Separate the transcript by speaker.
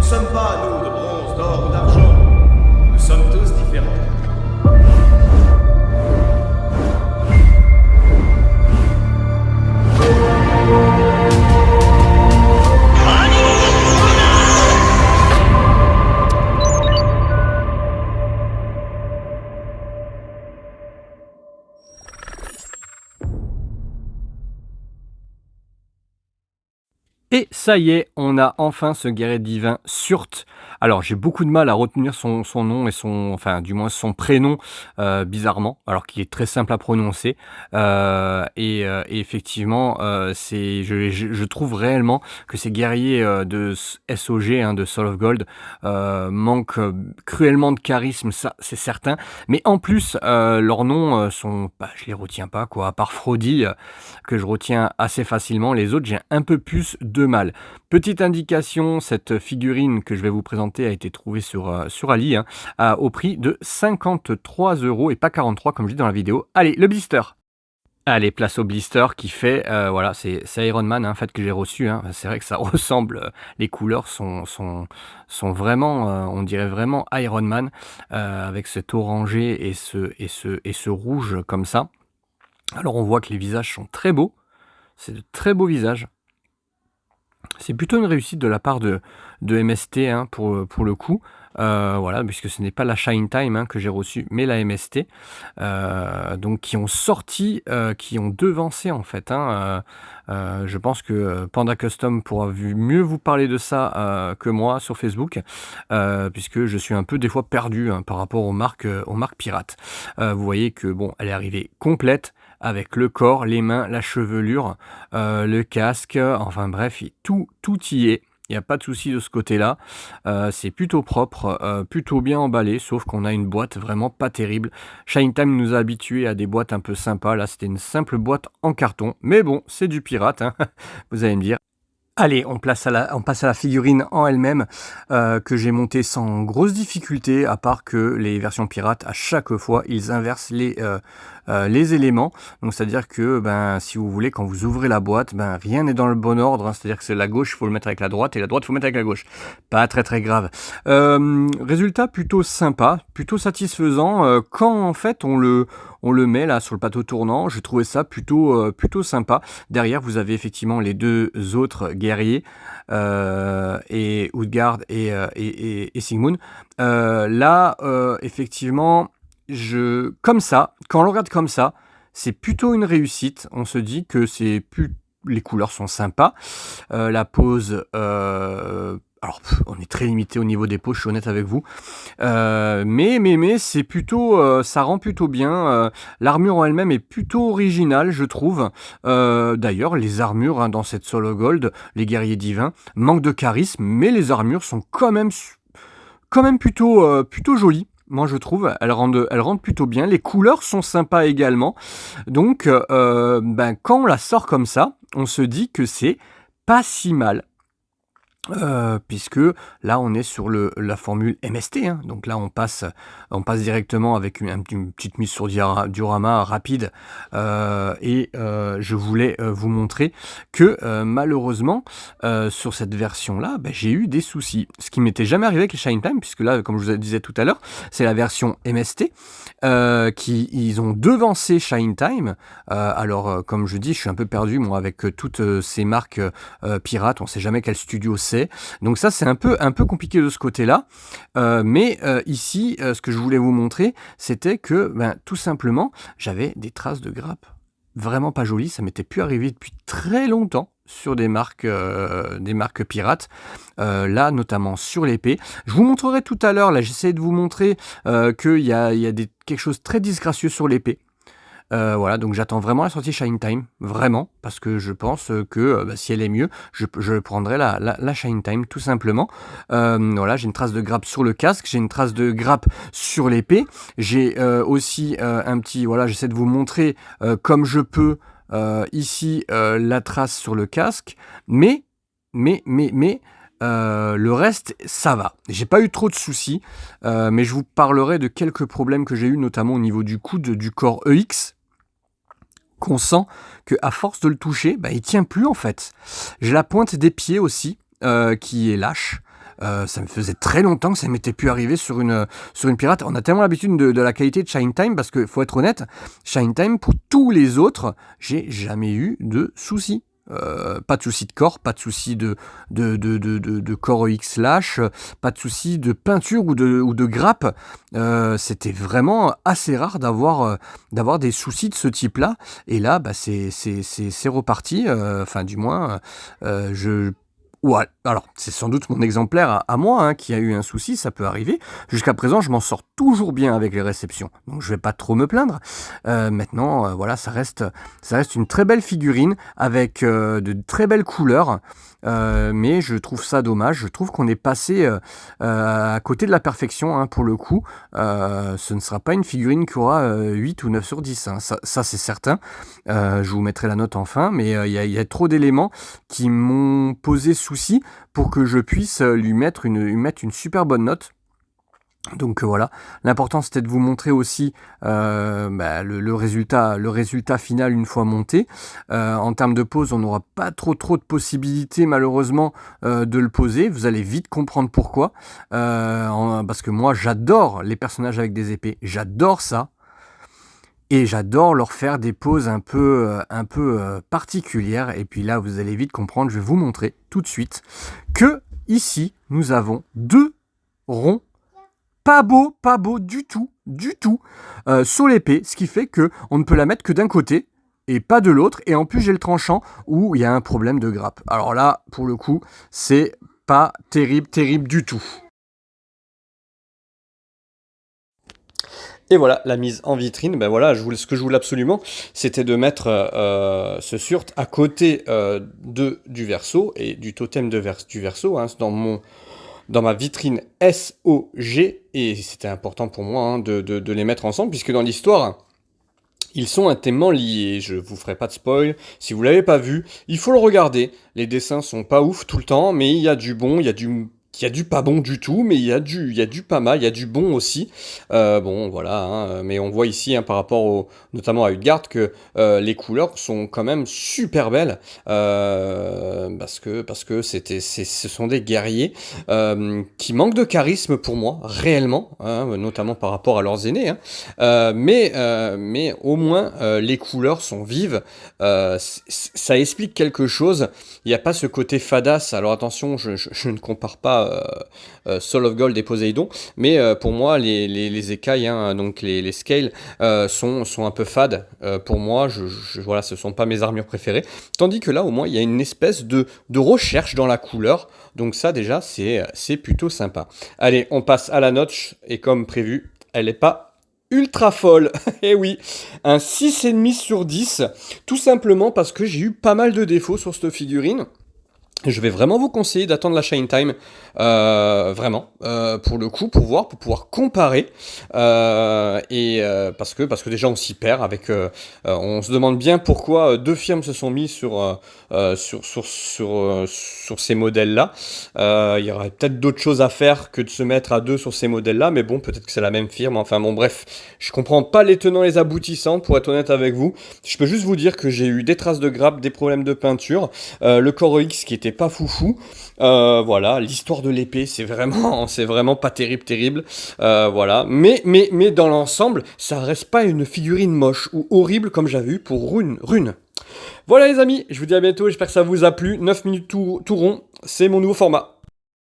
Speaker 1: sommes pas, nous, de bronze, d'or ou d'argent. Nous sommes tous différents.
Speaker 2: Et ça y est, on a enfin ce guerrier divin Surt. Alors j'ai beaucoup de mal à retenir son nom et enfin du moins son prénom bizarrement, alors qu'il est très simple à prononcer. Et effectivement, je trouve réellement que ces guerriers de SOG, hein, de Soul of Gold, manquent cruellement de charisme, ça c'est certain. Mais en plus, leurs noms sont, je les retiens pas quoi, à part Frody que je retiens assez facilement. Les autres, j'ai un peu plus de mal. Petite indication, cette figurine que je vais vous présenter a été trouvée sur Ali, hein, au prix de 53 € et pas 43 comme je dis dans la vidéo. Allez, le blister. Allez, place au blister qui fait, voilà, c'est Iron Man en fait que j'ai reçu. Hein. C'est vrai que ça ressemble, les couleurs sont vraiment, on dirait vraiment Iron Man, avec cet orangé et ce rouge comme ça. Alors on voit que les visages sont très beaux, c'est de très beaux visages. C'est plutôt une réussite de la part de MST, hein, pour le coup. Voilà, puisque ce n'est pas la Shine Time, hein, que j'ai reçue, mais la MST. Donc qui ont sorti, qui ont devancé en fait. Hein, je pense que Panda Custom pourra mieux vous parler de ça que moi sur Facebook, puisque je suis un peu des fois perdu, hein, par rapport aux marques pirates. Vous voyez que bon, elle est arrivée complète, avec le corps, les mains, la chevelure, le casque, enfin bref, tout y est. Il n'y a pas de souci de ce côté-là. C'est plutôt propre, plutôt bien emballé, sauf qu'on a une boîte vraiment pas terrible. Shine Time nous a habitués à des boîtes un peu sympas. Là, c'était une simple boîte en carton. Mais bon, c'est du pirate, hein, vous allez me dire. Allez, on passe à la figurine en elle-même, que j'ai montée sans grosse difficulté, à part que les versions pirates, à chaque fois, ils inversent les éléments. Donc c'est-à-dire que si vous voulez, quand vous ouvrez la boîte, rien n'est dans le bon ordre, hein. C'est-à-dire que c'est la gauche, il faut le mettre avec la droite, et la droite, il faut le mettre avec la gauche. Pas très très grave. Résultat plutôt sympa, plutôt satisfaisant, quand en fait on le met là sur le plateau tournant. Je trouvais ça plutôt sympa. Derrière, vous avez effectivement les deux autres guerriers, et Utgard et Sigmund. Là, effectivement, comme ça, quand on le regarde comme ça, c'est plutôt une réussite. On se dit que les couleurs sont sympas. La pose, alors on est très limité au niveau des poses, je suis honnête avec vous. Mais c'est plutôt, ça rend plutôt bien. L'armure en elle-même est plutôt originale, je trouve. D'ailleurs, les armures, hein, dans cette Solo Gold, les guerriers divins, manquent de charisme, mais les armures sont quand même plutôt jolies. Moi, je trouve, elles rendent plutôt bien. Les couleurs sont sympas également. Donc, quand on la sort comme ça, on se dit que c'est pas si mal. Puisque là on est sur la formule MST, hein. Donc là on passe directement avec une petite mise sur diorama rapide, et je voulais vous montrer que malheureusement sur cette version là, j'ai eu des soucis, ce qui m'était jamais arrivé avec les Shine Time, puisque là, comme je vous disais tout à l'heure, c'est la version MST ils ont devancé Shine Time. Alors comme je dis, je suis un peu perdu moi avec toutes ces marques pirates, on sait jamais quel studio c'est. Donc ça, c'est un peu compliqué de ce côté-là. Mais ici, ce que je voulais vous montrer, c'était que, tout simplement, j'avais des traces de grappe vraiment pas jolies. Ça m'était plus arrivé depuis très longtemps sur des marques pirates. Là, notamment sur l'épée. Je vous montrerai tout à l'heure, là, j'essaie de vous montrer qu'il y a quelque chose de très disgracieux sur l'épée. Voilà, donc j'attends vraiment la sortie Shine Time, vraiment, parce que je pense que si elle est mieux, je prendrai la Shine Time, tout simplement. Voilà, j'ai une trace de grappe sur le casque, j'ai une trace de grappe sur l'épée, j'ai aussi un petit, voilà, j'essaie de vous montrer comme je peux ici la trace sur le casque, mais le reste, ça va. J'ai pas eu trop de soucis, mais je vous parlerai de quelques problèmes que j'ai eu, notamment au niveau du coude du corps EX, qu'on sent qu'à force de le toucher, il tient plus en fait. J'ai la pointe des pieds aussi qui est lâche. Ça me faisait très longtemps que ça m'était plus arrivé sur une pirate. On a tellement l'habitude de la qualité de Shine Time, parce que faut être honnête, Shine Time, pour tous les autres, j'ai jamais eu de soucis. Pas de souci de corps, pas de souci de Core X Slash, pas de souci de peinture ou de grappe. C'était vraiment assez rare d'avoir des soucis de ce type-là. Et là, bah, c'est reparti. Enfin, du moins, ouais, alors, c'est sans doute mon exemplaire à moi hein, qui a eu un souci, ça peut arriver. Jusqu'à présent, je m'en sors toujours bien avec les réceptions, donc je vais pas trop me plaindre. Maintenant, voilà, ça reste une très belle figurine avec de très belles couleurs. Mais je trouve ça dommage. Je trouve qu'on est passé à côté de la perfection hein, pour le coup. Ce ne sera pas une figurine qui aura 8 ou 9 sur 10. Hein. Ça c'est certain. Je vous mettrai la note en fin, mais il y a trop d'éléments qui m'ont posé souci pour que je puisse lui mettre une super bonne note. Donc voilà, l'important c'était de vous montrer aussi le résultat final une fois monté. En termes de pose, on n'aura pas trop de possibilités malheureusement de le poser. Vous allez vite comprendre pourquoi. Parce que moi j'adore les personnages avec des épées, j'adore ça. Et j'adore leur faire des poses un peu particulières. Et puis là, vous allez vite comprendre, je vais vous montrer tout de suite que ici, nous avons 2 ronds pas beau du tout, sur l'épée, ce qui fait que on ne peut la mettre que d'un côté et pas de l'autre. Et en plus, j'ai le tranchant où il y a un problème de grappe. Alors là, pour le coup, c'est pas terrible du tout. Et voilà, la mise en vitrine, ben voilà, ce que je voulais absolument, c'était de mettre ce Surt à côté du verso et du totem du verso, hein, dans ma vitrine SOG, et c'était important pour moi hein, de les mettre ensemble, puisque dans l'histoire, ils sont intimement liés. Je vous ferai pas de spoil, si vous l'avez pas vu, il faut le regarder. Les dessins sont pas ouf tout le temps, mais il y a du bon, il y a du pas bon du tout, mais il y a du pas mal, il y a du bon aussi. Bon, voilà, hein, mais on voit ici, hein, par rapport notamment à Utgard, que les couleurs sont quand même super belles, parce que ce sont des guerriers qui manquent de charisme pour moi, réellement, hein, notamment par rapport à leurs aînés, hein, mais au moins les couleurs sont vives, ça explique quelque chose. Il n'y a pas ce côté fadasse. Alors attention, je ne compare pas Soul of Gold et Poséidon, mais pour moi les écailles, hein, donc les scales sont un peu fades. Pour moi, voilà, ce sont pas mes armures préférées. Tandis que là, au moins, il y a une espèce de recherche dans la couleur. Donc ça, déjà, c'est plutôt sympa. Allez, on passe à la notch, et comme prévu, elle n'est pas ultra folle. Et oui, un 6,5 sur 10, tout simplement parce que j'ai eu pas mal de défauts sur cette figurine. Je vais vraiment vous conseiller d'attendre la Shine Time, vraiment, pour le coup, pour pouvoir comparer, parce que déjà on s'y perd avec, on se demande bien pourquoi 2 firmes se sont mis sur ces modèles-là. Il y aurait peut-être d'autres choses à faire que de se mettre à 2 sur ces modèles-là, mais bon, peut-être que c'est la même firme. Enfin bon, bref, je comprends pas les tenants, les aboutissants, pour être honnête avec vous. Je peux juste vous dire que j'ai eu des traces de grappe, des problèmes de peinture, le Core X qui était pas foufou. Voilà, l'histoire de l'épée, c'est vraiment pas terrible. Voilà, mais dans l'ensemble, ça reste pas une figurine moche ou horrible comme j'avais eu pour Rune. Voilà les amis, je vous dis à bientôt, j'espère que ça vous a plu. 9 minutes tout rond, c'est mon nouveau format.